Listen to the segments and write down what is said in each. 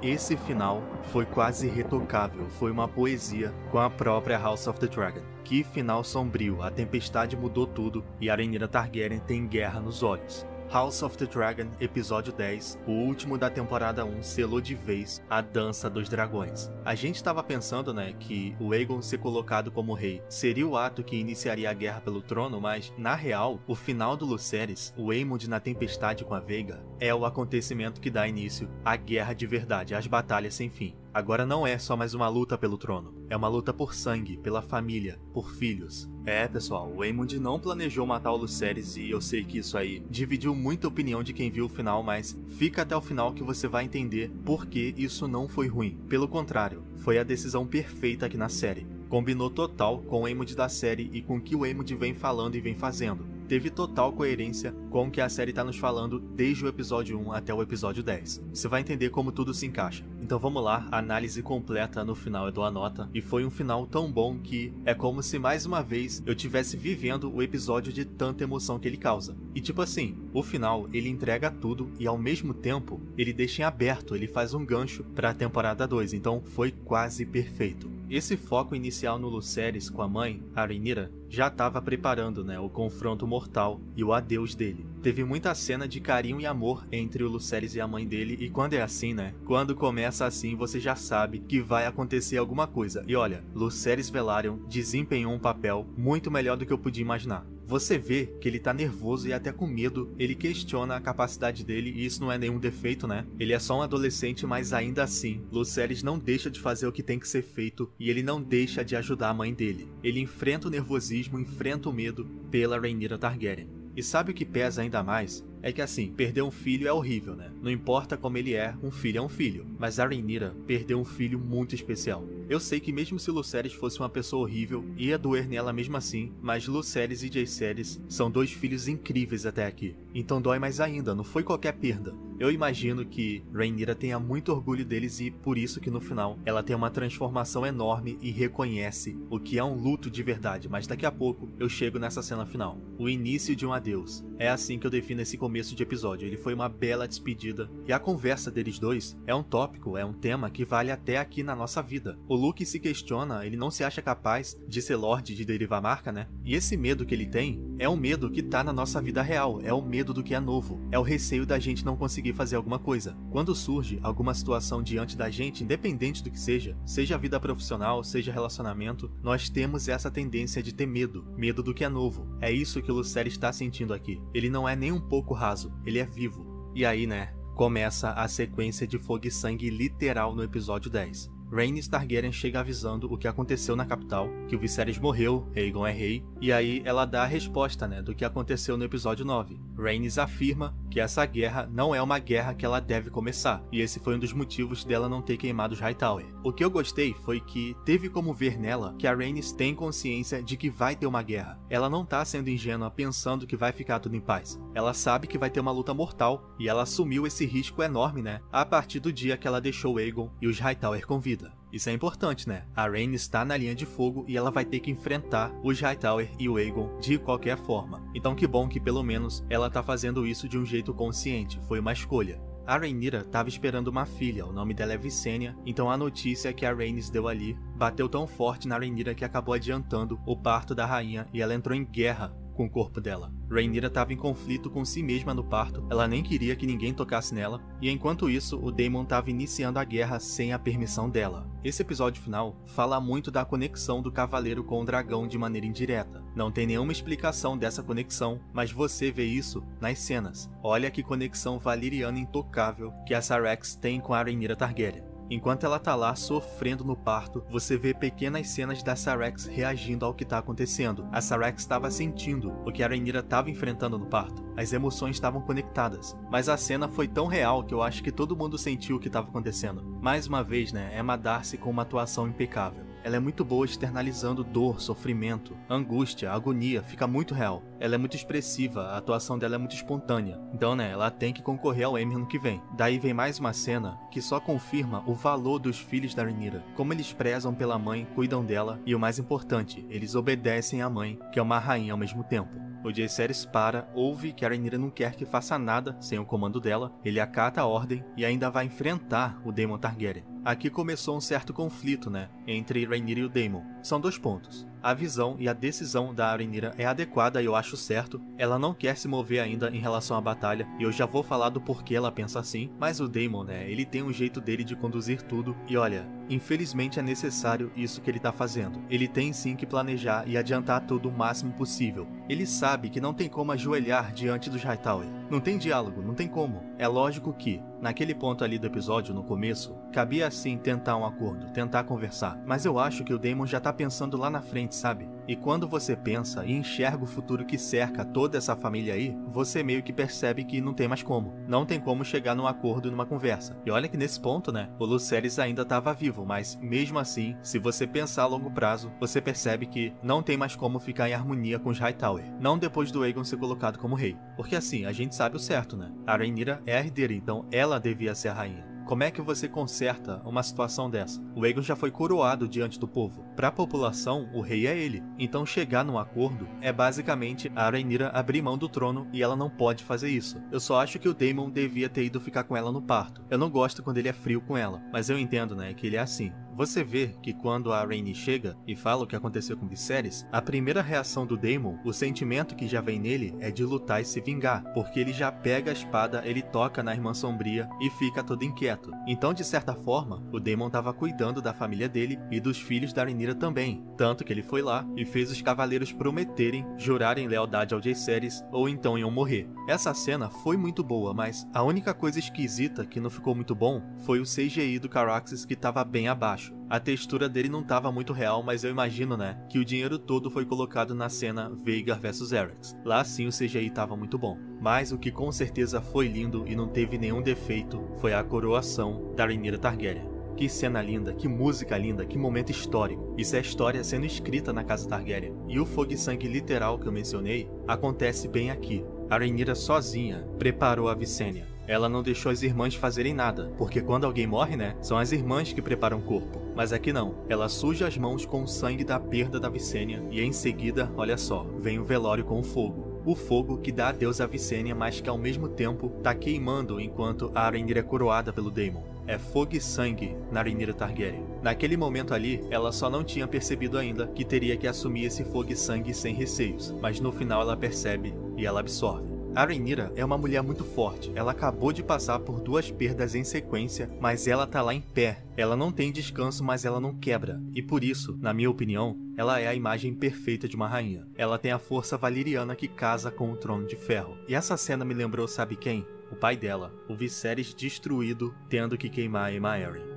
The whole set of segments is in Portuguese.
esse final foi quase irretocável, foi uma poesia com a própria House of the Dragon. Que final sombrio, a tempestade mudou tudo e a Rhaenyra Targaryen tem guerra nos olhos. House of the Dragon, episódio 10, o último da temporada 1, selou de vez a Dança dos Dragões. A gente estava pensando, que o Aegon ser colocado como rei seria o ato que iniciaria a guerra pelo trono, mas, na real, o final do Lucerys, o Aemond na tempestade com a Veiga, é o acontecimento que dá início à guerra de verdade, às batalhas sem fim. Agora não é só mais uma luta pelo trono, é uma luta por sangue, pela família, por filhos. Pessoal, o Aemond não planejou matar o Lucerys e eu sei que isso aí dividiu muita opinião de quem viu o final, mas fica até o final que você vai entender por que isso não foi ruim. Pelo contrário, foi a decisão perfeita aqui na série. Combinou total com o Aemond da série e com o que o Aemond vem falando e vem fazendo. Teve total coerência com o que a série tá nos falando desde o episódio 1 até o episódio 10. Você vai entender como tudo se encaixa. Então vamos lá, a análise completa no final eu dou a nota. E foi um final tão bom que é como se mais uma vez eu tivesse vivendo o episódio de tanta emoção que ele causa. E tipo assim, o final ele entrega tudo e ao mesmo tempo ele deixa em aberto, ele faz um gancho pra temporada 2. Então foi quase perfeito. Esse foco inicial no Lucerys com a mãe, a Rhaenyra, já estava preparando o confronto mortal e o adeus dele. Teve muita cena de carinho e amor entre o Lucerys e a mãe dele, e quando é assim, quando começa assim, você já sabe que vai acontecer alguma coisa. E olha, Lucerys Velaryon desempenhou um papel muito melhor do que eu podia imaginar. Você vê que ele tá nervoso e até com medo, ele questiona a capacidade dele e isso não é nenhum defeito, Ele é só um adolescente, mas ainda assim, Lucerys não deixa de fazer o que tem que ser feito e ele não deixa de ajudar a mãe dele. Ele enfrenta o nervosismo, enfrenta o medo pela Rhaenyra Targaryen. E sabe o que pesa ainda mais? É que assim, perder um filho é horrível, Não importa como ele é um filho. Mas a Rhaenyra perdeu um filho muito especial. Eu sei que mesmo se Lucerys fosse uma pessoa horrível, ia doer nela mesmo assim, mas Lucerys e Jaehaerys são dois filhos incríveis até aqui. Então dói mais ainda, não foi qualquer perda. Eu imagino que Rhaenyra tenha muito orgulho deles e por isso que no final ela tem uma transformação enorme e reconhece o que é um luto de verdade, mas daqui a pouco eu chego nessa cena final. O início de um adeus. É assim que eu defino esse começo de episódio, ele foi uma bela despedida e a conversa deles dois é um tópico, é um tema que vale até aqui na nossa vida. O Luke se questiona, ele não se acha capaz de ser Lorde de Derivamarca, E esse medo que ele tem é um medo que tá na nossa vida real, é o medo do que é novo, é o receio da gente não conseguir fazer alguma coisa. Quando surge alguma situação diante da gente, independente do que seja vida profissional, seja relacionamento, nós temos essa tendência de ter medo do que é novo. É isso que o Lucerys está sentindo aqui. Ele não é nem um pouco raso, ele é vivo. E aí, começa a sequência de fogo e sangue literal no episódio 10. Rhaenys Targaryen chega avisando o que aconteceu na capital, que o Viserys morreu, Aegon é rei, e aí ela dá a resposta, do que aconteceu no episódio 9. Rhaenys afirma que essa guerra não é uma guerra que ela deve começar, e esse foi um dos motivos dela não ter queimado os Hightower. O que eu gostei foi que teve como ver nela que a Rhaenys tem consciência de que vai ter uma guerra. Ela não tá sendo ingênua pensando que vai ficar tudo em paz. Ela sabe que vai ter uma luta mortal, e ela assumiu esse risco enorme, a partir do dia que ela deixou Aegon e os Hightower com vida. Isso é importante, A Rhaenys está na linha de fogo e ela vai ter que enfrentar os Hightower e o Aegon de qualquer forma. Então que bom que pelo menos ela tá fazendo isso de um jeito consciente, foi uma escolha. A Rhaenyra estava esperando uma filha, o nome dela é Visenya, então a notícia que a Rhaenys deu ali bateu tão forte na Rhaenyra que acabou adiantando o parto da rainha e ela entrou em guerra com o corpo dela. Rhaenyra estava em conflito com si mesma no parto, ela nem queria que ninguém tocasse nela, e enquanto isso, o Daemon estava iniciando a guerra sem a permissão dela. Esse episódio final fala muito da conexão do cavaleiro com o dragão de maneira indireta. Não tem nenhuma explicação dessa conexão, mas você vê isso nas cenas. Olha que conexão valeriana intocável que a Syrax tem com a Rhaenyra Targaryen. Enquanto ela tá lá sofrendo no parto, você vê pequenas cenas da Syrax reagindo ao que tá acontecendo. A Syrax estava sentindo o que a Rhaenyra estava enfrentando no parto. As emoções estavam conectadas. Mas a cena foi tão real que eu acho que todo mundo sentiu o que estava acontecendo. Mais uma vez, Emma Darcy com uma atuação impecável. Ela é muito boa externalizando dor, sofrimento, angústia, agonia, fica muito real. Ela é muito expressiva, a atuação dela é muito espontânea. Então, ela tem que concorrer ao Emmy no que vem. Daí vem mais uma cena que só confirma o valor dos filhos da Rhaenyra. Como eles prezam pela mãe, cuidam dela e o mais importante, eles obedecem à mãe, que é uma rainha ao mesmo tempo. O Jaehaerys para, ouve que a Rhaenyra não quer que faça nada sem o comando dela, ele acata a ordem e ainda vai enfrentar o Daemon Targaryen. Aqui começou um certo conflito, né, entre Rhaenyra e o Daemon. São 2 pontos. A visão e a decisão da Rhaenyra é adequada e eu acho certo. Ela não quer se mover ainda em relação à batalha, e eu já vou falar do porquê ela pensa assim. Mas o Daemon, né, ele tem um jeito dele de conduzir tudo. E olha, infelizmente é necessário isso que ele tá fazendo. Ele tem sim que planejar e adiantar tudo o máximo possível. Ele sabe que não tem como ajoelhar diante dos Hightower. Não tem diálogo, não tem como. É lógico que, naquele ponto ali do episódio, no começo, cabia sim tentar um acordo, tentar conversar. Mas eu acho que o Daemon já tá pensando lá na frente, sabe? E quando você pensa e enxerga o futuro que cerca toda essa família aí, você meio que percebe que não tem mais como. Não tem como chegar num acordo e numa conversa. E olha que nesse ponto, né, o Lucerys ainda estava vivo, mas mesmo assim, se você pensar a longo prazo, você percebe que não tem mais como ficar em harmonia com os Hightower. Não depois do Aegon ser colocado como rei. Porque assim, a gente sabe o certo, né? A Rhaenyra é a herdeira, então ela devia ser a rainha. Como é que você conserta uma situação dessa? O Aegon já foi coroado diante do povo. Para a população, o rei é ele. Então chegar num acordo é basicamente a Rhaenyra abrir mão do trono e ela não pode fazer isso. Eu só acho que o Daemon devia ter ido ficar com ela no parto. Eu não gosto quando ele é frio com ela, mas eu entendo, né, que ele é assim. Você vê que quando a Rhaenys chega e fala o que aconteceu com Viserys, a primeira reação do Daemon, o sentimento que já vem nele é de lutar e se vingar, porque ele já pega a espada, ele toca na Irmã Sombria e fica todo inquieto. Então, de certa forma, o Daemon estava cuidando da família dele e dos filhos da Rhaenyra também, tanto que ele foi lá e fez os cavaleiros prometerem, jurarem lealdade ao Jaehaerys ou então iam morrer. Essa cena foi muito boa, mas a única coisa esquisita que não ficou muito bom foi o CGI do Caraxes que estava bem abaixo. A textura dele não estava muito real, mas eu imagino, né, que o dinheiro todo foi colocado na cena Vhagar vs Arrax. Lá sim o CGI estava muito bom. Mas o que com certeza foi lindo e não teve nenhum defeito foi a coroação da Rhaenyra Targaryen. Que cena linda, que música linda, que momento histórico. Isso é história sendo escrita na casa Targaryen. E o fogo e sangue literal que eu mencionei acontece bem aqui. A Rhaenyra sozinha preparou a Visenya. Ela não deixou as irmãs fazerem nada, porque quando alguém morre, né, são as irmãs que preparam o corpo. Mas aqui não, ela suja as mãos com o sangue da perda da Visenya e em seguida, olha só, vem o velório com o fogo. O fogo que dá adeus à Visenya, mas que ao mesmo tempo tá queimando enquanto a Rhaenyra é coroada pelo Daemon. É fogo e sangue na Rhaenyra Targaryen. Naquele momento ali, ela só não tinha percebido ainda que teria que assumir esse fogo e sangue sem receios, mas no final ela percebe e ela absorve. A Rhaenyra é uma mulher muito forte, ela acabou de passar por 2 perdas em sequência, mas ela tá lá em pé. Ela não tem descanso, mas ela não quebra. E por isso, na minha opinião, ela é a imagem perfeita de uma rainha. Ela tem a força valeriana que casa com o trono de ferro. E essa cena me lembrou, sabe quem? O pai dela, o Viserys destruído, tendo que queimar a Aemma.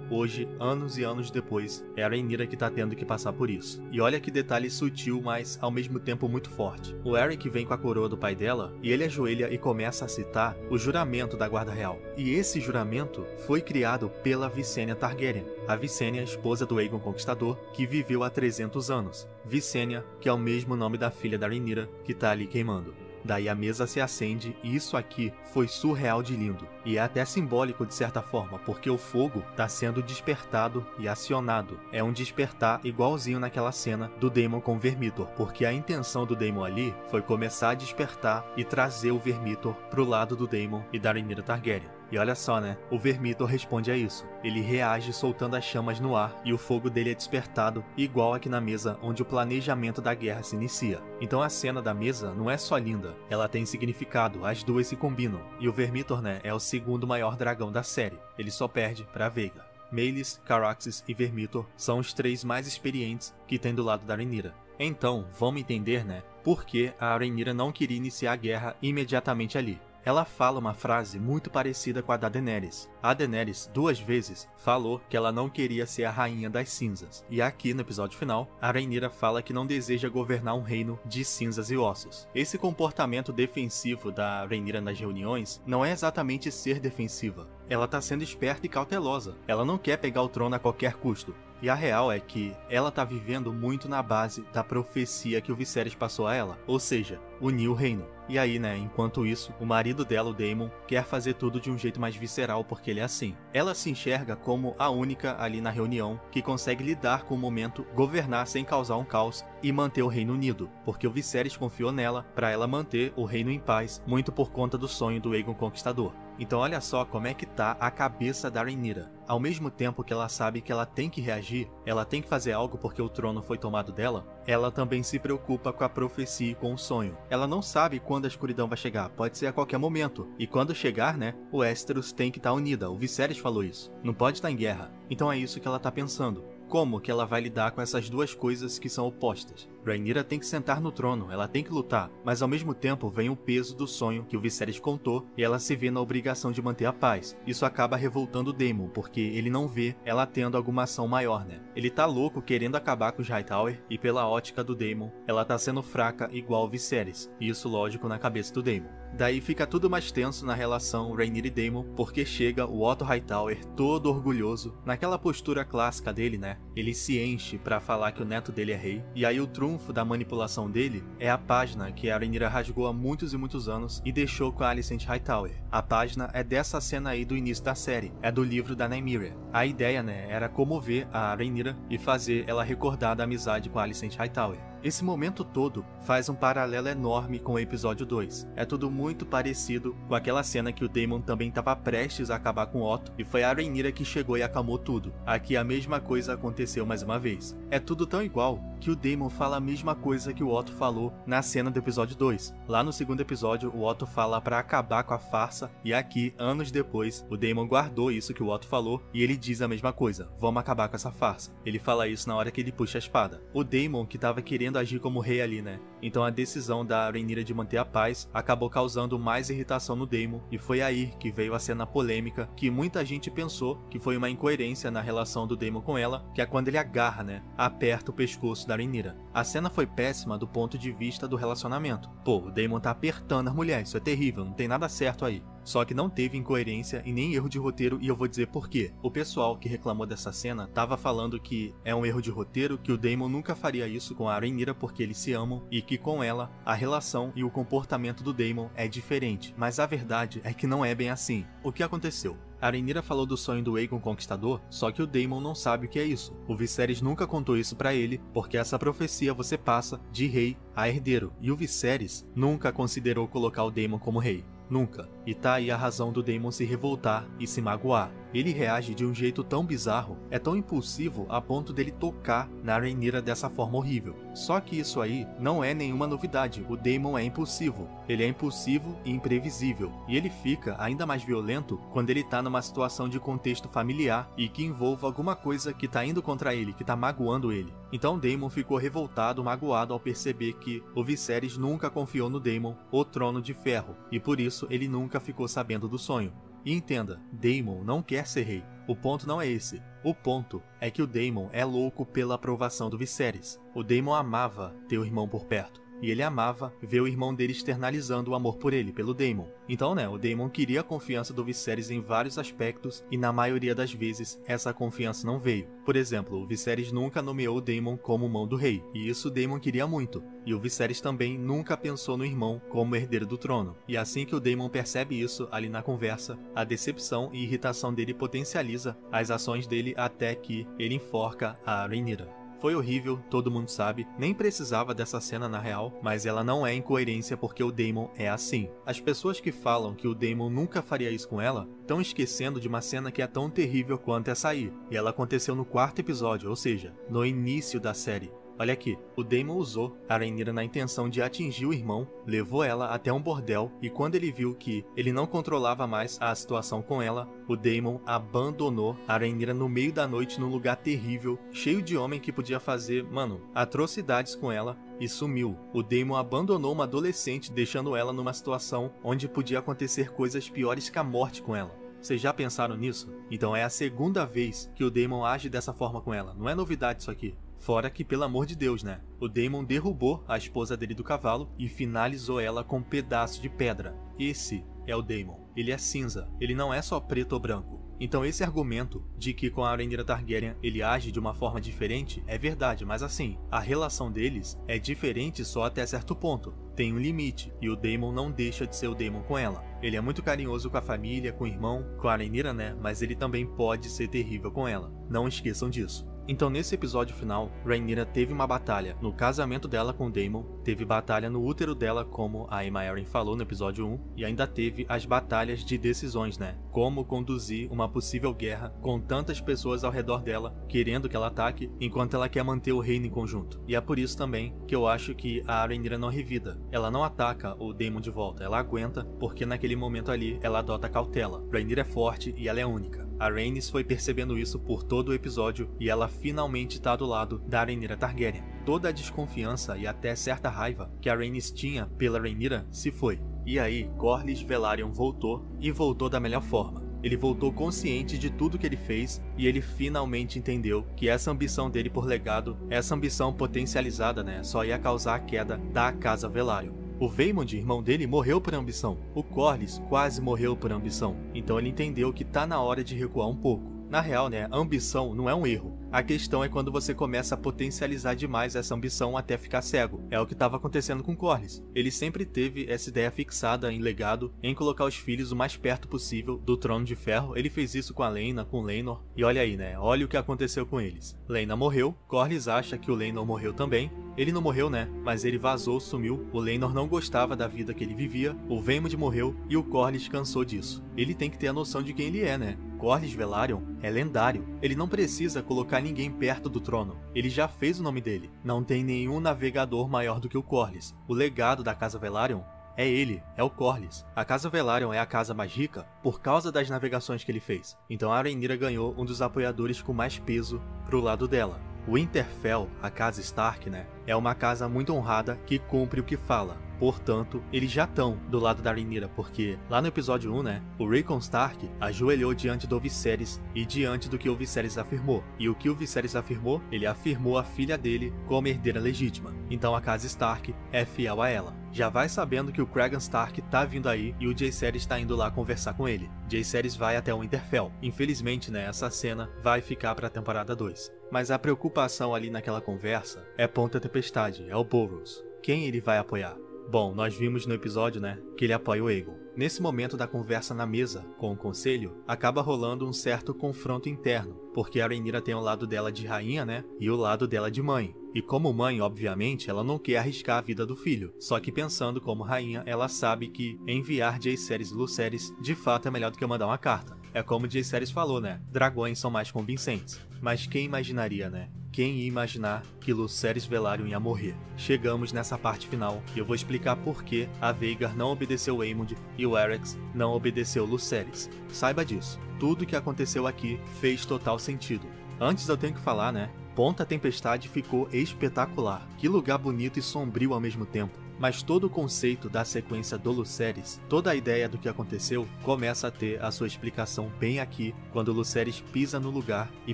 Hoje, anos e anos depois, é a Rhaenyra que tá tendo que passar por isso. E olha que detalhe sutil, mas ao mesmo tempo muito forte. O Eric vem com a coroa do pai dela, e ele ajoelha e começa a citar o juramento da Guarda Real. E esse juramento foi criado pela Visenya Targaryen, a Visenya, esposa do Aegon Conquistador, que viveu há 300 anos. Visenya, que é o mesmo nome da filha da Rhaenyra, que tá ali queimando. Daí a mesa se acende e isso aqui foi surreal de lindo. E é até simbólico de certa forma, porque o fogo está sendo despertado e acionado. É um despertar igualzinho naquela cena do Daemon com o Vermithor, porque a intenção do Daemon ali foi começar a despertar e trazer o Vermithor pro lado do Daemon e da Rhaenyra Targaryen. E olha só, né? O Vermithor responde a isso. Ele reage soltando as chamas no ar e o fogo dele é despertado, igual aqui na mesa onde o planejamento da guerra se inicia. Então a cena da mesa não é só linda, ela tem significado, as duas se combinam. E o Vermithor, né, é o segundo maior dragão da série. Ele só perde pra Vhagar. Meleys, Caraxes e Vermithor são os 3 mais experientes que tem do lado da Rhaenyra. Então, vamos entender, né, por que a Rhaenyra não queria iniciar a guerra imediatamente ali. Ela fala uma frase muito parecida com a da Daenerys. A Daenerys, 2 vezes, falou que ela não queria ser a rainha das cinzas. E aqui no episódio final, a Rhaenyra fala que não deseja governar um reino de cinzas e ossos. Esse comportamento defensivo da Rhaenyra nas reuniões não é exatamente ser defensiva. Ela tá sendo esperta e cautelosa. Ela não quer pegar o trono a qualquer custo. E a real é que ela tá vivendo muito na base da profecia que o Viserys passou a ela, ou seja, unir o reino. E aí, né, enquanto isso, o marido dela, o Daemon, quer fazer tudo de um jeito mais visceral porque ele é assim. Ela se enxerga como a única ali na reunião que consegue lidar com o momento, governar sem causar um caos e manter o reino unido, porque o Viserys confiou nela para ela manter o reino em paz, muito por conta do sonho do Aegon Conquistador. Então olha só como é que tá a cabeça da Rhaenyra. Ao mesmo tempo que ela sabe que ela tem que reagir, ela tem que fazer algo porque o trono foi tomado dela, ela também se preocupa com a profecia e com o sonho. Ela não sabe quando a escuridão vai chegar, pode ser a qualquer momento. E quando chegar, né, o Westeros tem que estar unida, o Viserys falou isso. Não pode estar em guerra. Então é isso que ela tá pensando. Como que ela vai lidar com essas duas coisas que são opostas? Rhaenyra tem que sentar no trono, ela tem que lutar, mas ao mesmo tempo vem o peso do sonho que o Viserys contou e ela se vê na obrigação de manter a paz. Isso acaba revoltando o Daemon, porque ele não vê ela tendo alguma ação maior, né? Ele tá louco querendo acabar com os Hightower e pela ótica do Daemon, ela tá sendo fraca igual o Viserys. Isso lógico na cabeça do Daemon. Daí fica tudo mais tenso na relação Rhaenyra e Daemon, porque chega o Otto Hightower todo orgulhoso, naquela postura clássica dele, né? Ele se enche pra falar que o neto dele é rei, e aí o trunfo da manipulação dele é a página que a Rhaenyra rasgou há muitos e muitos anos e deixou com a Alicent Hightower. A página é dessa cena aí do início da série, é do livro da Nymeria. A ideia, né, era comover a Rhaenyra e fazer ela recordar da amizade com a Alicent Hightower. Esse momento todo faz um paralelo enorme com o episódio 2. É tudo muito parecido com aquela cena que o Daemon também estava prestes a acabar com Otto e foi a Rhaenyra que chegou e acalmou tudo. Aqui a mesma coisa aconteceu mais uma vez. É tudo tão igual que o Daemon fala a mesma coisa que o Otto falou na cena do episódio 2. Lá no segundo episódio, o Otto fala para acabar com a farsa e aqui, anos depois, o Daemon guardou isso que o Otto falou e ele diz a mesma coisa. Vamos acabar com essa farsa. Ele fala isso na hora que ele puxa a espada. O Daemon que estava querendo agir como rei ali, né? Então a decisão da Rhaenyra de manter a paz acabou causando mais irritação no Daemon e foi aí que veio a cena polêmica que muita gente pensou que foi uma incoerência na relação do Daemon com ela, que é quando ele agarra, né? Aperta o pescoço da Rhaenyra. A cena foi péssima do ponto de vista do relacionamento. Pô, o Daemon tá apertando a mulher, isso é terrível, não tem nada certo aí. Só que não teve incoerência e nem erro de roteiro e eu vou dizer por quê. O pessoal que reclamou dessa cena tava falando que é um erro de roteiro, que o Daemon nunca faria isso com a Rhaenyra porque eles se amam e que com ela, a relação e o comportamento do Daemon é diferente. Mas a verdade é que não é bem assim. O que aconteceu? A Rhaenyra falou do sonho do Aegon Conquistador, só que o Daemon não sabe o que é isso. O Viserys nunca contou isso pra ele, porque essa profecia você passa de rei a herdeiro, e o Viserys nunca considerou colocar o Daemon como rei. Nunca. E tá aí a razão do Daemon se revoltar e se magoar. Ele reage de um jeito tão bizarro, é tão impulsivo a ponto dele tocar na Rhaenyra dessa forma horrível. Só que isso aí não é nenhuma novidade, o Daemon é impulsivo. Ele é impulsivo e imprevisível, e ele fica ainda mais violento quando ele tá numa situação de contexto familiar e que envolva alguma coisa que tá indo contra ele, que tá magoando ele. Então o Daemon ficou revoltado, magoado ao perceber que o Viserys nunca confiou no Daemon o trono de ferro, e por isso ele nunca ficou sabendo do sonho. E entenda, Daemon não quer ser rei. O ponto não é esse. O ponto é que o Daemon é louco pela aprovação do Viserys. O Daemon amava ter o irmão por perto. E ele amava ver o irmão dele externalizando o amor por ele, pelo Daemon. Então, né, o Daemon queria a confiança do Viserys em vários aspectos e na maioria das vezes essa confiança não veio. Por exemplo, o Viserys nunca nomeou o Daemon como mão do rei, e isso o Daemon queria muito. E o Viserys também nunca pensou no irmão como herdeiro do trono. E assim que o Daemon percebe isso ali na conversa, a decepção e irritação dele potencializa as ações dele até que ele enforca a Rhaenyra. Foi horrível, todo mundo sabe, nem precisava dessa cena na real, mas ela não é incoerência porque o Daemon é assim. As pessoas que falam que o Daemon nunca faria isso com ela, estão esquecendo de uma cena que é tão terrível quanto essa aí, e ela aconteceu no 4º episódio, ou seja, no início da série. Olha aqui, o Daemon usou a Rhaenyra na intenção de atingir o irmão, levou ela até um bordel e quando ele viu que ele não controlava mais a situação com ela, o Daemon abandonou a Rhaenyra no meio da noite num lugar terrível, cheio de homem que podia fazer, atrocidades com ela e sumiu. O Daemon abandonou uma adolescente deixando ela numa situação onde podia acontecer coisas piores que a morte com ela. Vocês já pensaram nisso? Então é a segunda vez que o Daemon age dessa forma com ela, não é novidade isso aqui. Fora que, pelo amor de Deus, né? O Daemon derrubou a esposa dele do cavalo e finalizou ela com um pedaço de pedra. Esse é o Daemon. Ele é cinza. Ele não é só preto ou branco. Então esse argumento de que com a Rhaenyra Targaryen ele age de uma forma diferente é verdade, mas assim, a relação deles é diferente só até certo ponto. Tem um limite, e o Daemon não deixa de ser o Daemon com ela. Ele é muito carinhoso com a família, com o irmão, com a Rhaenyra, né? Mas ele também pode ser terrível com ela. Não esqueçam disso. Então nesse episódio final, Rhaenyra teve uma batalha no casamento dela com Daemon, teve batalha no útero dela, como a Aemma Arryn falou no episódio 1, e ainda teve as batalhas de decisões, né? Como conduzir uma possível guerra com tantas pessoas ao redor dela, querendo que ela ataque, enquanto ela quer manter o reino em conjunto. E é por isso também que eu acho que a Rhaenyra não revida. Ela não ataca o Daemon de volta, ela aguenta, porque naquele momento ali ela adota cautela. Rhaenyra é forte e ela é única. A Rhaenys foi percebendo isso por todo o episódio e ela finalmente tá do lado da Rhaenyra Targaryen. Toda a desconfiança e até certa raiva que a Rhaenys tinha pela Rhaenyra se foi. E aí, Corlys Velaryon voltou e voltou da melhor forma. Ele voltou consciente de tudo que ele fez e ele finalmente entendeu que essa ambição dele por legado, essa ambição potencializada, né, só ia causar a queda da Casa Velaryon. O Vaemond, irmão dele, morreu por ambição. O Corlys quase morreu por ambição. Então ele entendeu que tá na hora de recuar um pouco. Na real, né, a ambição não é um erro. A questão é quando você começa a potencializar demais essa ambição até ficar cego. É o que estava acontecendo com Corlys. Ele sempre teve essa ideia fixada em legado, em colocar os filhos o mais perto possível do Trono de Ferro. Ele fez isso com a Laena, com Laenor. E olha aí, né, olha o que aconteceu com eles. Laena morreu, Corlys acha que o Laenor morreu também. Ele não morreu, né, mas ele vazou, sumiu. O Laenor não gostava da vida que ele vivia, o Vaemond morreu e o Corlys cansou disso. Ele tem que ter a noção de quem ele é, né? Corlys Velaryon é lendário. Ele não precisa colocar ninguém perto do trono. Ele já fez o nome dele. Não tem nenhum navegador maior do que o Corlys. O legado da Casa Velaryon é ele, é o Corlys. A Casa Velaryon é a casa mais rica por causa das navegações que ele fez. Então a Rhaenyra ganhou um dos apoiadores com mais peso pro lado dela. Winterfell, a casa Stark, né, é uma casa muito honrada que cumpre o que fala. Portanto, eles já estão do lado da Rhaenyra, porque lá no episódio 1, né, o Rickon Stark ajoelhou diante do Viserys e diante do que o Viserys afirmou. E o que o Viserys afirmou? Ele afirmou a filha dele como herdeira legítima. Então a casa Stark é fiel a ela. Já vai sabendo que o Cregan Stark tá vindo aí e o Jaehaerys tá indo lá conversar com ele. Jaehaerys vai até o Winterfell. Infelizmente, né, essa cena vai ficar pra temporada 2. Mas a preocupação ali naquela conversa é Ponta Tempestade, é o Borros. Quem ele vai apoiar? Bom, nós vimos no episódio, né, que ele apoia o Aegon. Nesse momento da conversa na mesa com o conselho, acaba rolando um certo confronto interno, porque a Rhaenyra tem o lado dela de rainha, né, e o lado dela de mãe. E como mãe, obviamente, ela não quer arriscar a vida do filho. Só que pensando como rainha, ela sabe que enviar Jaehaerys e Lucerys de fato é melhor do que mandar uma carta. É como Jaehaerys falou, né, dragões são mais convincentes. Mas quem imaginaria, né? Quem ia imaginar que Lucerys Velaryon ia morrer? Chegamos nessa parte final e eu vou explicar por que a Vhagar não obedeceu Aemond e o Arrax não obedeceu Lucerys. Saiba disso, tudo que aconteceu aqui fez total sentido. Antes eu tenho que falar, né? Ponta Tempestade ficou espetacular. Que lugar bonito e sombrio ao mesmo tempo. Mas todo o conceito da sequência do Lucerys, toda a ideia do que aconteceu, começa a ter a sua explicação bem aqui, quando o Lucerys pisa no lugar e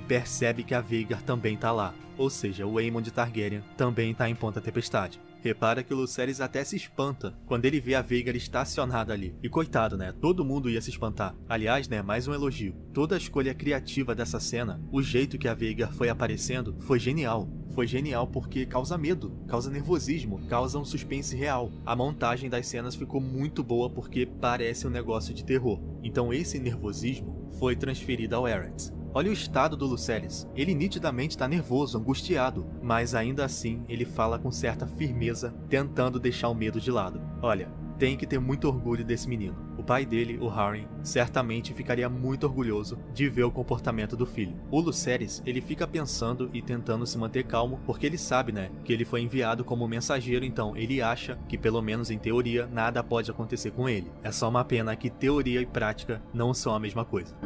percebe que a Vhagar também tá lá. Ou seja, o Aemond Targaryen também tá em Ponta Tempestade. Repara que o Lucerys até se espanta quando ele vê a Vhagar estacionada ali. E coitado, né? Todo mundo ia se espantar. Aliás, né? Mais um elogio. Toda a escolha criativa dessa cena, o jeito que a Vhagar foi aparecendo, foi genial. Foi genial porque causa medo, causa nervosismo, causa um suspense real. A montagem das cenas ficou muito boa porque parece um negócio de terror. Então esse nervosismo foi transferido ao Arrax. Olha o estado do Lucerys. Ele nitidamente está nervoso, angustiado, mas ainda assim ele fala com certa firmeza, tentando deixar o medo de lado. Olha, tem que ter muito orgulho desse menino. O pai dele, o Harren, certamente ficaria muito orgulhoso de ver o comportamento do filho. O Lucerys, ele fica pensando e tentando se manter calmo, porque ele sabe, né, que ele foi enviado como mensageiro, então ele acha que, pelo menos em teoria, nada pode acontecer com ele. É só uma pena que teoria e prática não são a mesma coisa.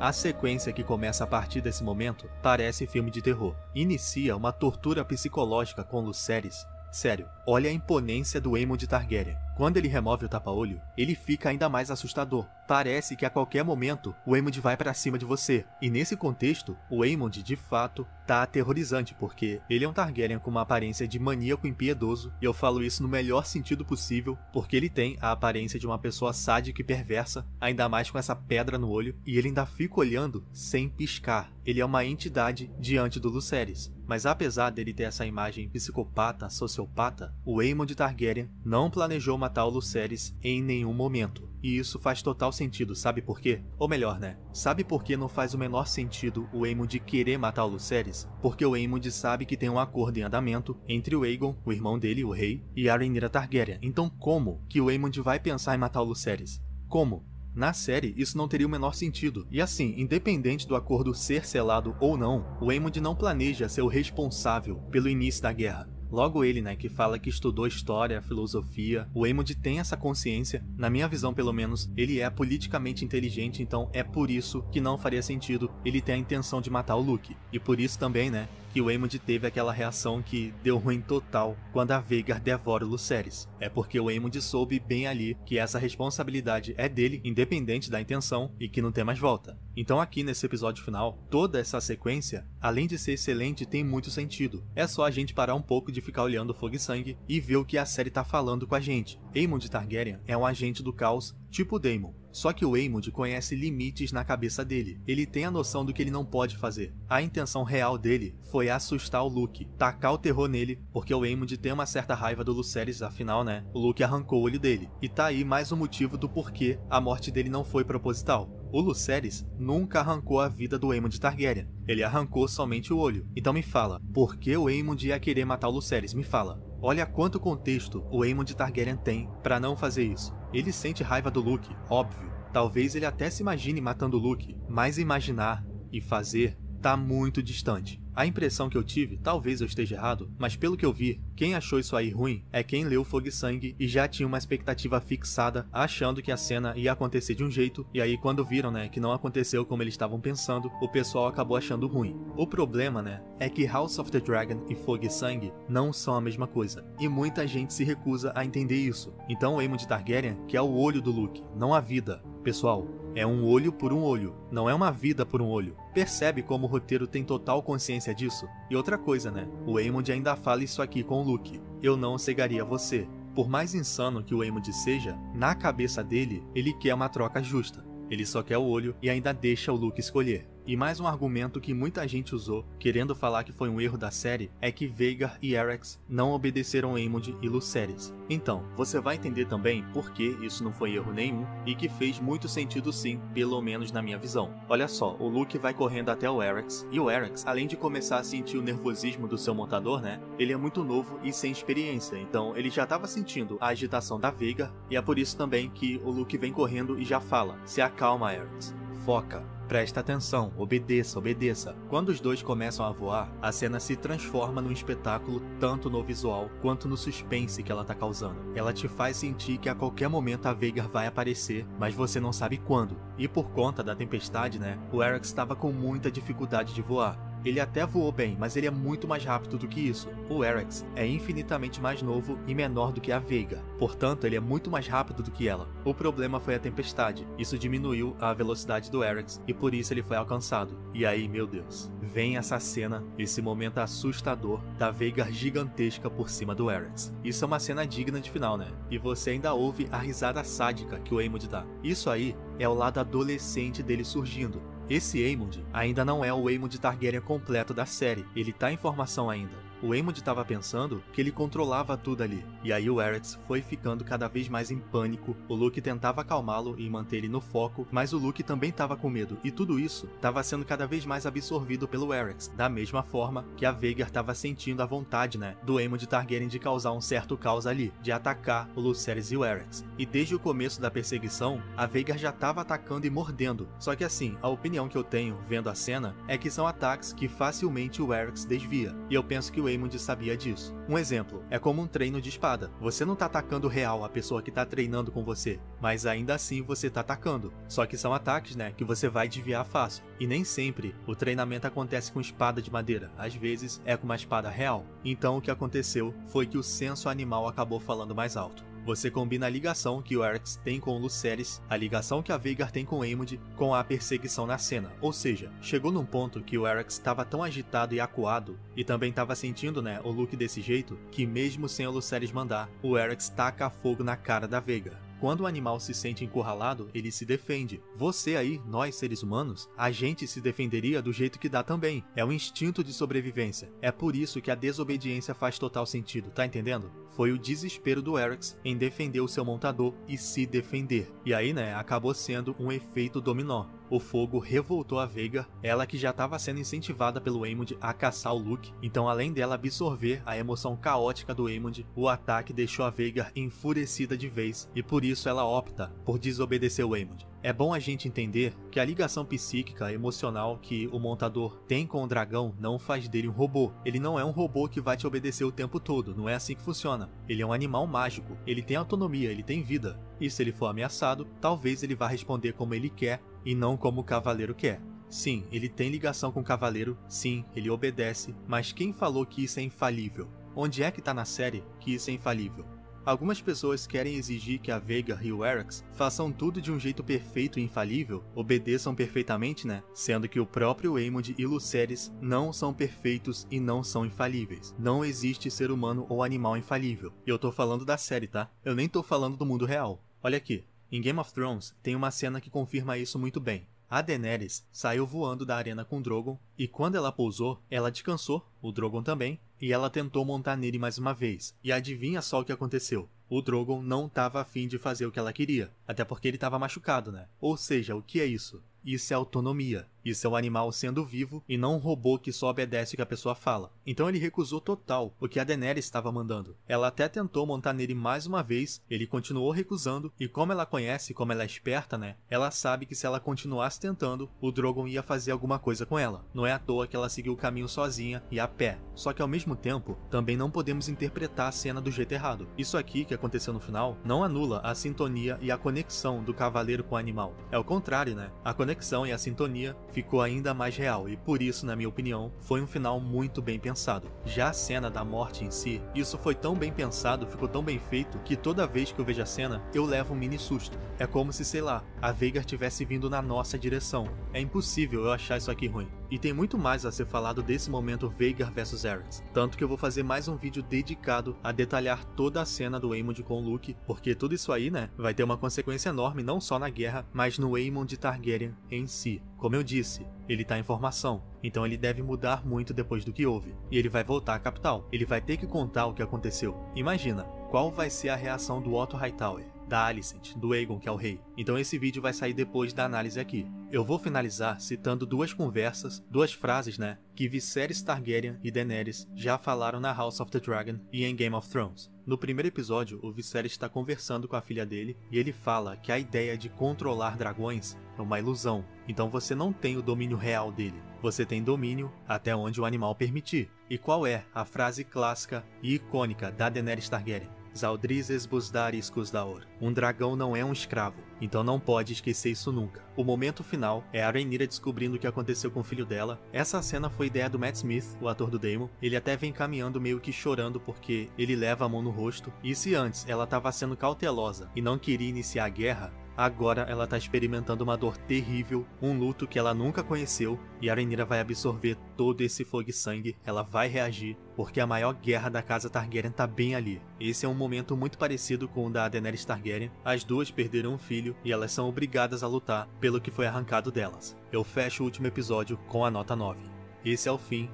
A sequência que começa a partir desse momento parece filme de terror. Inicia uma tortura psicológica com Lucerys. Sério, olha a imponência do Aemond Targaryen. Quando ele remove o tapa-olho, ele fica ainda mais assustador. Parece que a qualquer momento o Aemond vai pra cima de você. E nesse contexto, o Aemond de fato tá aterrorizante, porque ele é um Targaryen com uma aparência de maníaco impiedoso, e eu falo isso no melhor sentido possível, porque ele tem a aparência de uma pessoa sádica e perversa, ainda mais com essa pedra no olho, e ele ainda fica olhando sem piscar. Ele é uma entidade diante do Lucerys. Mas apesar dele ter essa imagem psicopata, sociopata, o Aemond Targaryen não planejou matar o Lucerys em nenhum momento. E isso faz total sentido, sabe por quê? Ou melhor, né? Sabe por que não faz o menor sentido o Aemond querer matar o Lucerys? Porque o Aemond sabe que tem um acordo em andamento entre o Aegon, o irmão dele, o rei, e a Rhaenyra Targaryen. Então como que o Aemond vai pensar em matar o Lucerys? Como? Na série, isso não teria o menor sentido. E assim, independente do acordo ser selado ou não, o Aemond não planeja ser o responsável pelo início da guerra. Logo ele, né, que fala que estudou história, filosofia, o Aemond tem essa consciência, na minha visão pelo menos, ele é politicamente inteligente, então é por isso que não faria sentido ele ter a intenção de matar o Luke. E por isso também, né, que o Aemond teve aquela reação que deu ruim total quando a Vhagar devora o Lucerys. É porque o Aemond soube bem ali que essa responsabilidade é dele, independente da intenção, e que não tem mais volta. Então aqui nesse episódio final, toda essa sequência, além de ser excelente, tem muito sentido. É só a gente parar um pouco de ficar olhando Fogo e Sangue e ver o que a série tá falando com a gente. Aemond Targaryen é um agente do caos tipo Daemon. Só que o Aemond conhece limites na cabeça dele. Ele tem a noção do que ele não pode fazer. A intenção real dele foi assustar o Luke, tacar o terror nele, porque o Aemond tem uma certa raiva do Lucerys, afinal, né, o Luke arrancou o olho dele. E tá aí mais um motivo do porquê a morte dele não foi proposital. O Lucerys nunca arrancou a vida do Aemond Targaryen. Ele arrancou somente o olho. Então me fala, por que o Aemond ia querer matar o Lucerys? Me fala. Olha quanto contexto o Aemond Targaryen tem pra não fazer isso. Ele sente raiva do Luke, óbvio. Talvez ele até se imagine matando o Luke, mas imaginar e fazer tá muito distante. A impressão que eu tive, talvez eu esteja errado, mas pelo que eu vi, quem achou isso aí ruim é quem leu Fogo e Sangue e já tinha uma expectativa fixada, achando que a cena ia acontecer de um jeito, e aí quando viram, né, que não aconteceu como eles estavam pensando, o pessoal acabou achando ruim. O problema, né, é que House of the Dragon e Fogo e Sangue não são a mesma coisa, e muita gente se recusa a entender isso. Então o Aemond Targaryen quer o olho do Luke, não a vida. Pessoal, é um olho por um olho, não é uma vida por um olho. Percebe como o roteiro tem total consciência disso? E outra coisa, né? O Aemond ainda fala isso aqui com o Luke. Eu não cegaria você. Por mais insano que o Aemond seja, na cabeça dele, ele quer uma troca justa. Ele só quer o olho e ainda deixa o Luke escolher. E mais um argumento que muita gente usou, querendo falar que foi um erro da série, é que Vhagar e Arrax não obedeceram Aemond e Lucerys. Então, você vai entender também por que isso não foi erro nenhum e que fez muito sentido sim, pelo menos na minha visão. Olha só, o Luke vai correndo até o Arrax, e o Arrax, além de começar a sentir o nervosismo do seu montador, né, ele é muito novo e sem experiência, então ele já estava sentindo a agitação da Vhagar, e é por isso também que o Luke vem correndo e já fala: se acalma, Arrax, foca. Presta atenção, obedeça, obedeça. Quando os dois começam a voar, a cena se transforma num espetáculo tanto no visual quanto no suspense que ela tá causando. Ela te faz sentir que a qualquer momento a Vhagar vai aparecer, mas você não sabe quando. E por conta da tempestade, né, o Arrax estava com muita dificuldade de voar. Ele até voou bem, mas ele é muito mais rápido do que isso. O Arrax é infinitamente mais novo e menor do que a Vhagar, portanto ele é muito mais rápido do que ela. O problema foi a tempestade, isso diminuiu a velocidade do Arrax e por isso ele foi alcançado. E aí, meu Deus, vem essa cena, esse momento assustador da Vhagar gigantesca por cima do Arrax. Isso é uma cena digna de final, né? E você ainda ouve a risada sádica que o Aemond dá. Isso aí é o lado adolescente dele surgindo. Esse Aemond ainda não é o Aemond Targaryen completo da série, ele tá em formação ainda. O Aemond estava pensando que ele controlava tudo ali, e aí o Arrax foi ficando cada vez mais em pânico. O Luke tentava acalmá-lo e manter ele no foco, mas o Luke também estava com medo, e tudo isso estava sendo cada vez mais absorvido pelo Arrax, da mesma forma que a Vhagar estava sentindo a vontade, né, do Aemond Targaryen de causar um certo caos ali, de atacar o Lucerys e o Arrax. E desde o começo da perseguição, a Vhagar já estava atacando e mordendo, só que assim, a opinião que eu tenho vendo a cena é que são ataques que facilmente o Arrax desvia, e eu penso que o Aemond sabia disso. Um exemplo, é como um treino de espada. Você não tá atacando real a pessoa que tá treinando com você, mas ainda assim você tá atacando. Só que são ataques, né, que você vai desviar fácil. E nem sempre o treinamento acontece com espada de madeira, às vezes é com uma espada real. Então o que aconteceu foi que o senso animal acabou falando mais alto. Você combina a ligação que o Arrax tem com o Lucerys, a ligação que a Vhagar tem com o Aemond, com a perseguição na cena. Ou seja, chegou num ponto que o Arrax estava tão agitado e acuado, e também estava sentindo, né, o Luke desse jeito, que mesmo sem o Lucerys mandar, o Arrax taca fogo na cara da Vhagar. quando o animal se sente encurralado, ele se defende. Você aí, nós seres humanos, a gente se defenderia do jeito que dá também. É um instinto de sobrevivência. É por isso que a desobediência faz total sentido, tá entendendo? Foi o desespero do Erix em defender o seu montador e se defender. E aí, né, acabou sendo um efeito dominó. O fogo revoltou a Veigar, ela que já estava sendo incentivada pelo Aemond a caçar o Luke, então além dela absorver a emoção caótica do Aemond, o ataque deixou a Veigar enfurecida de vez, e por isso ela opta por desobedecer o Aemond. É bom a gente entender que a ligação psíquica, emocional que o montador tem com o dragão não faz dele um robô. Ele não é um robô que vai te obedecer o tempo todo, não é assim que funciona. Ele é um animal mágico, ele tem autonomia, ele tem vida. E se ele for ameaçado, talvez ele vá responder como ele quer e não como o cavaleiro quer. Sim, ele tem ligação com o cavaleiro, sim, ele obedece, mas quem falou que isso é infalível? Onde é que tá na série que isso é infalível? Algumas pessoas querem exigir que a Veigar e o Erix façam tudo de um jeito perfeito e infalível, obedeçam perfeitamente, né? Sendo que o próprio Aemond e Lucerys não são perfeitos e não são infalíveis. Não existe ser humano ou animal infalível. E eu tô falando da série, tá? Eu nem tô falando do mundo real. Olha aqui, em Game of Thrones tem uma cena que confirma isso muito bem. A Daenerys saiu voando da arena com o Drogon, e quando ela pousou, ela descansou, o Drogon também, e ela tentou montar nele mais uma vez. E adivinha só o que aconteceu? O Drogon não estava afim de fazer o que ela queria, até porque ele estava machucado, né? Ou seja, o que é isso? Isso é autonomia. Isso é um animal sendo vivo e não um robô que só obedece o que a pessoa fala. Então ele recusou total o que a Daenerys estava mandando. Ela até tentou montar nele mais uma vez, ele continuou recusando, e como ela conhece, como ela é esperta, né? Ela sabe que se ela continuasse tentando, o Drogon ia fazer alguma coisa com ela. Não é à toa que ela seguiu o caminho sozinha e a pé. Só que ao mesmo tempo, também não podemos interpretar a cena do jeito errado. Isso aqui que aconteceu no final não anula a sintonia e a conexão do cavaleiro com o animal. É o contrário, né? A conexão e a sintonia ficou ainda mais real e por isso, na minha opinião, foi um final muito bem pensado. Já a cena da morte em si, isso foi tão bem pensado, ficou tão bem feito, que toda vez que eu vejo a cena, eu levo um mini susto. É como se, sei lá, a Veigar tivesse vindo na nossa direção. É impossível eu achar isso aqui ruim. E tem muito mais a ser falado desse momento Veigar vs Erix, tanto que eu vou fazer mais um vídeo dedicado a detalhar toda a cena do Aemond com o Luke, porque tudo isso aí, né, vai ter uma consequência enorme não só na guerra, mas no Aemond Targaryen em si. Como eu disse, ele tá em formação, então ele deve mudar muito depois do que houve, e ele vai voltar à capital, ele vai ter que contar o que aconteceu. Imagina, qual vai ser a reação do Otto Hightower, da Alicent, do Aegon, que é o rei. Então esse vídeo vai sair depois da análise aqui. Eu vou finalizar citando duas conversas, duas frases, né, que Viserys Targaryen e Daenerys já falaram na House of the Dragon e em Game of Thrones. No primeiro episódio, o Viserys está conversando com a filha dele e ele fala que a ideia de controlar dragões é uma ilusão. Então você não tem o domínio real dele. Você tem domínio até onde o animal permitir. E qual é a frase clássica e icônica da Daenerys Targaryen? Zaldrizes busdaris cusdaor. Um dragão não é um escravo, então não pode esquecer isso nunca. O momento final é a Rhaenyra descobrindo o que aconteceu com o filho dela. Essa cena foi ideia do Matt Smith, o ator do Daemon. Ele até vem caminhando meio que chorando porque ele leva a mão no rosto. E se antes ela estava sendo cautelosa e não queria iniciar a guerra, agora ela está experimentando uma dor terrível, um luto que ela nunca conheceu, e a Rhaenyra vai absorver todo esse fogo e sangue, ela vai reagir, porque a maior guerra da casa Targaryen tá bem ali. Esse é um momento muito parecido com o da Daenerys Targaryen. As duas perderam um filho e elas são obrigadas a lutar pelo que foi arrancado delas. Eu fecho o último episódio com a nota 9. Esse é o fim,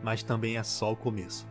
mas também é só o começo.